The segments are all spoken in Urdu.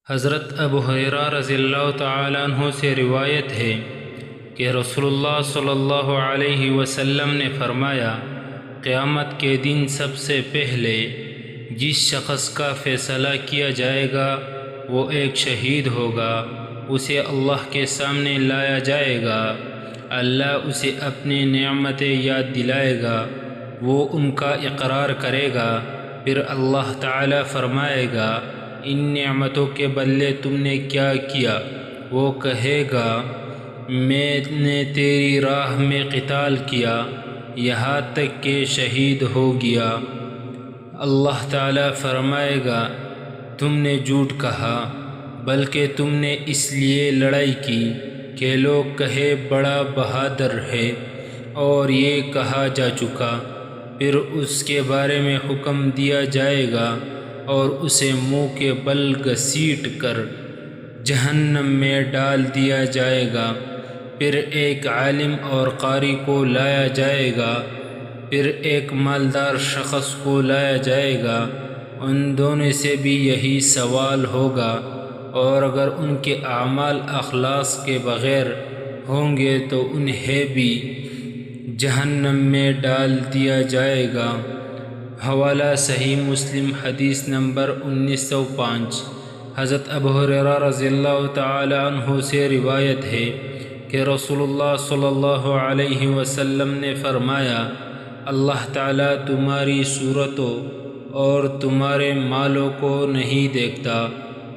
حضرت ابو ہریرہ رضی اللہ تعالیٰ عنہ سے روایت ہے کہ رسول اللہ صلی اللہ علیہ وسلم نے فرمایا، قیامت کے دن سب سے پہلے جس شخص کا فیصلہ کیا جائے گا وہ ایک شہید ہوگا۔ اسے اللہ کے سامنے لایا جائے گا، اللہ اسے اپنی نعمتیں یاد دلائے گا، وہ ان کا اقرار کرے گا، پھر اللہ تعالیٰ فرمائے گا، ان نعمتوں کے بدلے تم نے کیا کیا؟ وہ کہے گا، میں نے تیری راہ میں قتال کیا یہاں تک کہ شہید ہو گیا۔ اللہ تعالیٰ فرمائے گا، تم نے جھوٹ کہا، بلکہ تم نے اس لیے لڑائی کی کہ لوگ کہے بڑا بہادر ہے، اور یہ کہا جا چکا۔ پھر اس کے بارے میں حکم دیا جائے گا اور اسے منہ کے بل گھسیٹ کر جہنم میں ڈال دیا جائے گا۔ پھر ایک عالم اور قاری کو لایا جائے گا، پھر ایک مالدار شخص کو لایا جائے گا، ان دونوں سے بھی یہی سوال ہوگا، اور اگر ان کے اعمال اخلاص کے بغیر ہوں گے تو انہیں بھی جہنم میں ڈال دیا جائے گا۔ حوالہ صحیح مسلم، حدیث نمبر 1905۔ حضرت ابو ہریرہ رضی اللہ تعالی عنہ سے روایت ہے کہ رسول اللہ صلی اللہ علیہ وسلم نے فرمایا، اللہ تعالیٰ تمہاری صورتوں اور تمہارے مالوں کو نہیں دیکھتا،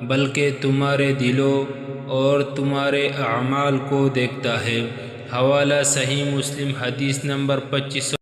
بلکہ تمہارے دلوں اور تمہارے اعمال کو دیکھتا ہے۔ حوالہ صحیح مسلم، حدیث نمبر 25۔